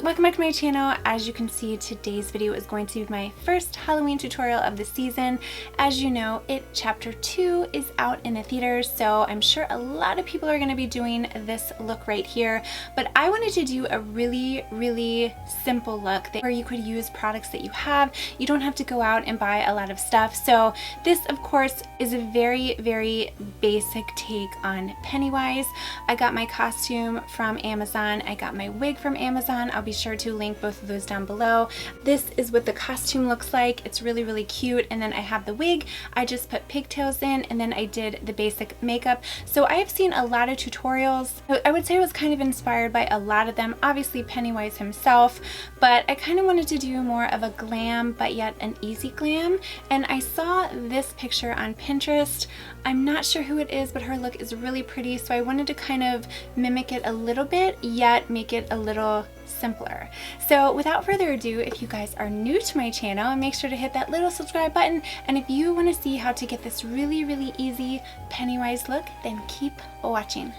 welcome back to my channel. As you can see, today's video is going to be my first Halloween tutorial of the season. As you know, It Chapter 2 is out in the theaters, so I'm sure a lot of people are going to be doing this look right here, but I wanted to do a really simple look where you could use products that you have. You don't have to go out and buy a lot of stuff. So this, of course, is a very basic take on Pennywise. I got my costume from Amazon. I got my wig from Amazon. I'll be sure to link both of those down below. This is what the costume looks like. It's really cute. And then I have the wig. I just put pigtails in, and then I did the basic makeup. So I have seen a lot of tutorials. I would say I was kind of inspired by a lot of them. Obviously Pennywise himself, but I kind of wanted to do more of a glam, but yet an easy glam. And I saw this picture on Pinterest. I'm not sure who it is, but her look is really pretty. So I wanted to kind of mimic it a little bit, yet make it a little simpler. So without further ado, if you guys are new to my channel, make sure to hit that little subscribe button. And if you want to see how to get this really easy Pennywise look, then keep watching.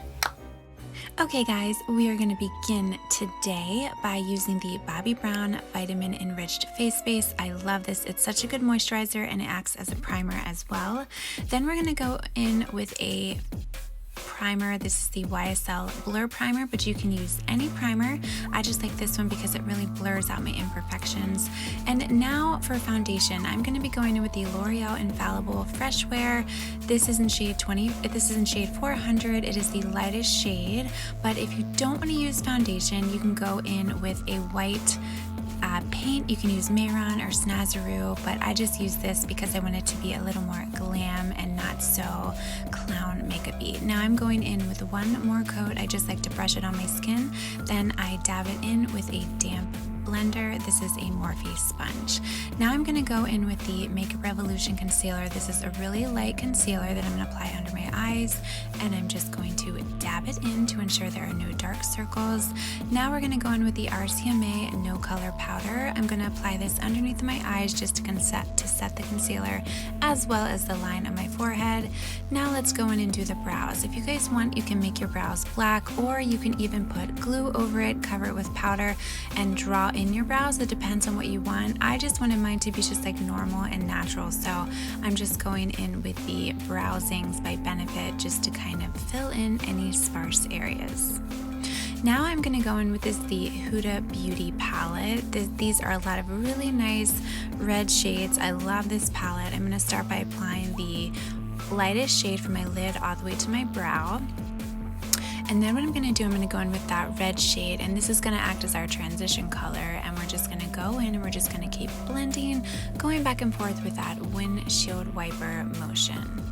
Okay guys, we are going to begin today by using the Bobbi Brown Vitamin Enriched Face Base. I love this. It's such a good moisturizer and it acts as a primer as well. Then we're going to go in with a primer. This is the YSL Blur Primer, but you can use any primer. I just like this one because it really blurs out my imperfections. And now for foundation, I'm going to be going in with the L'Oreal Infallible Fresh Wear. This is in shade 20. This is in shade 400. It is the lightest shade, but if you don't want to use foundation, you can go in with a white paint. You can use Mayron or Snazaroo, but I just use this because I want it to be a little more glam and not so clown makeup-y. Now I'm going in with one more coat. I just like to brush it on my skin. Then I dab it in with a damp blender. This is a Morphe sponge. Now I'm going to go in with the Makeup Revolution concealer. This is a really light concealer that I'm going to apply under my eyes, and I'm just going to dab it in to ensure there are no dark circles. Now we're going to go in with the RCMA No Color Powder. I'm going to apply this underneath my eyes just to set the concealer as well as the line on my forehead. Now let's go in and do the brows. If you guys want, you can make your brows black, or you can even put glue over it, cover it with powder, and draw in your brows. It depends on what you want. I just wanted mine to be just like normal and natural, so I'm just going in with the Browsings by Benefit just to kind of fill in any sparse areas. Now I'm going to go in with the Huda Beauty palette. These are a lot of really nice red shades. I love this palette. I'm going to start by applying the lightest shade from my lid all the way to my brow. And then what I'm going to do, I'm going to go in with that red shade, and this is going to act as our transition color, and we're just going to go in and we're just going to keep blending, going back and forth with that windshield wiper motion.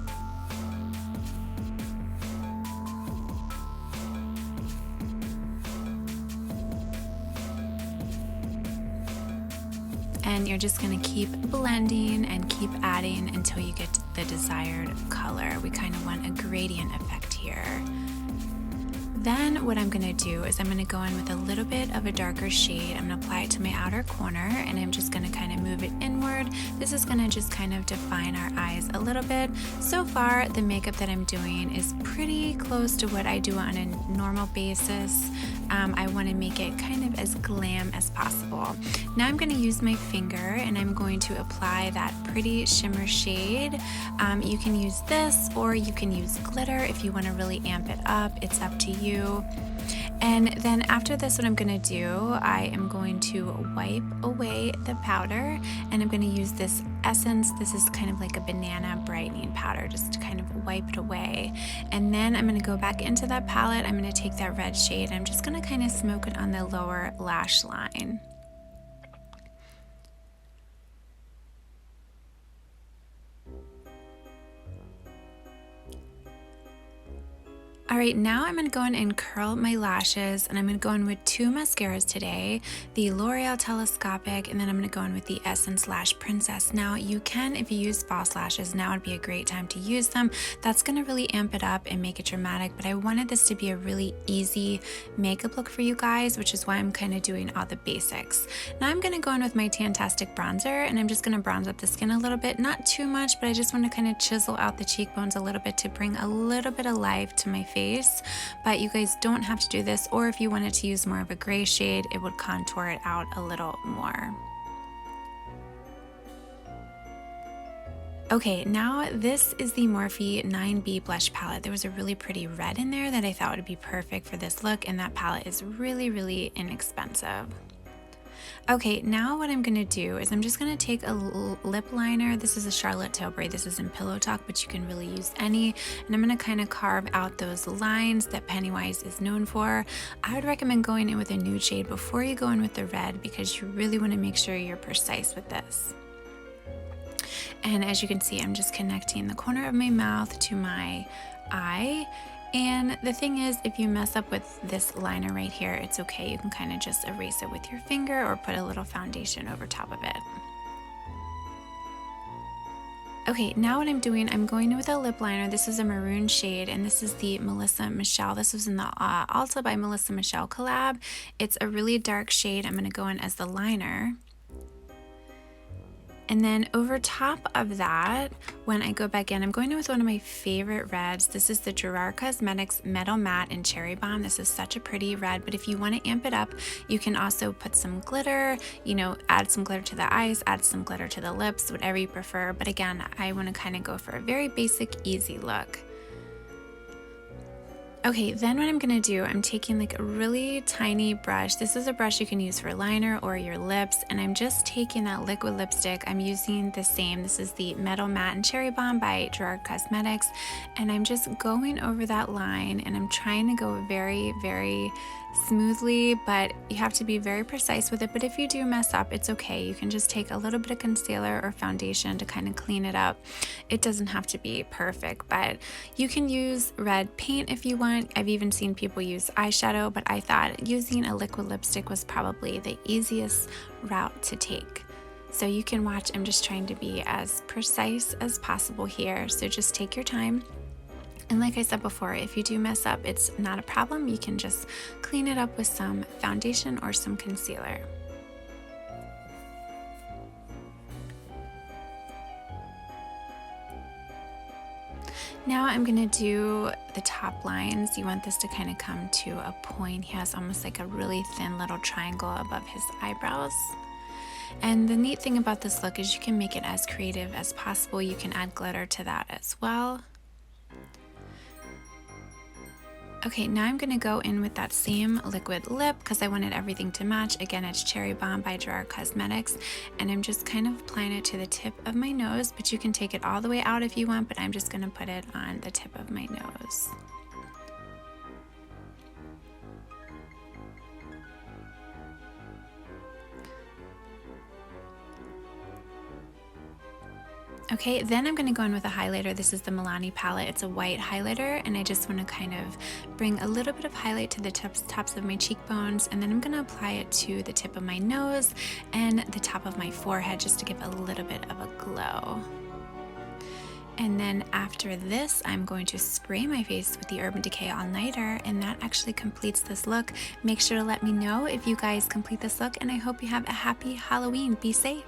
And you're just going to keep blending and keep adding until you get the desired color. We kind of want a gradient effect here. Then what I'm going to do is I'm going to go in with a little bit of a darker shade. I'm going to apply it to my outer corner, and I'm just going to kind of move it inward. This is going to just kind of define our eyes a little bit. So far, the makeup that I'm doing is pretty close to what I do on a normal basis. I want to make it kind of as glam as possible. Now I'm going to use my finger, and I'm going to apply that pretty shimmer shade. You can use this, or you can use glitter if you want to really amp it up. It's up to you. And then after this, what I'm going to do, I am going to wipe away the powder, and I'm going to use this Essence. This is kind of like a banana brightening powder, just to kind of wipe it away. And then I'm going to go back into that palette. I'm going to take that red shade, and I'm just going to kind of smoke it on the lower lash line. Alright, now I'm going to go in and curl my lashes, and I'm going to go in with two mascaras today, the L'Oreal Telescopic, and then I'm going to go in with the Essence Lash Princess. Now you can, if you use false lashes, now would be a great time to use them. That's going to really amp it up and make it dramatic, but I wanted this to be a really easy makeup look for you guys, which is why I'm kind of doing all the basics. Now I'm going to go in with my Tantastic bronzer, and I'm just going to bronze up the skin a little bit, not too much, but I just want to kind of chisel out the cheekbones a little bit to bring a little bit of life to my face. face, but you guys don't have to do this, or if you wanted to use more of a gray shade, it would contour it out a little more. Okay, now this is the Morphe 9B blush palette. There was a really pretty red in there that I thought would be perfect for this look, and that palette is really, really inexpensive. Okay, now what I'm gonna do is I'm just gonna take a lip liner. This is a Charlotte Tilbury. This is in Pillow Talk, but you can really use any. And I'm gonna kind of carve out those lines that Pennywise is known for. I would recommend going in with a nude shade before you go in with the red, because you really wanna make sure you're precise with this. And as you can see, I'm just connecting the corner of my mouth to my eye. And the thing is, if you mess up with this liner right here, it's okay. You can kind of just erase it with your finger or put a little foundation over top of it. Okay, now what I'm doing, I'm going with a lip liner. This is a maroon shade, and this is the Melisa Michelle. This was in the Ulta by Melisa Michelle collab. It's a really dark shade. I'm gonna go in as the liner. And then over top of that, when I go back in, I'm going in with one of my favorite reds. This is the Gerard Cosmetics Metal Matte in Cherry Bomb. This is such a pretty red, but if you want to amp it up, you can also put some glitter, you know, add some glitter to the eyes, add some glitter to the lips, whatever you prefer. But again, I want to kind of go for a very basic, easy look. Okay, then what I'm gonna do, I'm taking like a really tiny brush. This is a brush you can use for liner or your lips, and I'm just taking that liquid lipstick. I'm using the same. This is the Metal Matte and Cherry Bomb by Gerard Cosmetics, and I'm just going over that line, and I'm trying to go very, very smoothly, but you have to be very precise with it. But if you do mess up, it's okay. You can just take a little bit of concealer or foundation to kind of clean it up. It doesn't have to be perfect, but you can use red paint if you want. I've even seen people use eyeshadow, but I thought using a liquid lipstick was probably the easiest route to take. So you can watch, I'm just trying to be as precise as possible here. So just take your time. And like I said before, if you do mess up, it's not a problem. You can just clean it up with some foundation or some concealer. Now I'm gonna do the top lines. You want this to kind of come to a point. He has almost like a really thin little triangle above his eyebrows. And the neat thing about this look is you can make it as creative as possible. You can add glitter to that as well. Okay, now I'm gonna go in with that same liquid lip because I wanted everything to match. Again, it's Cherry Bomb by Gerard Cosmetics, and I'm just kind of applying it to the tip of my nose, but you can take it all the way out if you want, but I'm just gonna put it on the tip of my nose. Okay, then I'm gonna go in with a highlighter. This is the Milani palette. It's a white highlighter, and I just wanna kind of bring a little bit of highlight to the tops of my cheekbones, and then I'm gonna apply it to the tip of my nose and the top of my forehead just to give a little bit of a glow. And then after this, I'm going to spray my face with the Urban Decay All Nighter, and that actually completes this look. Make sure to let me know if you guys complete this look, and I hope you have a happy Halloween. Be safe.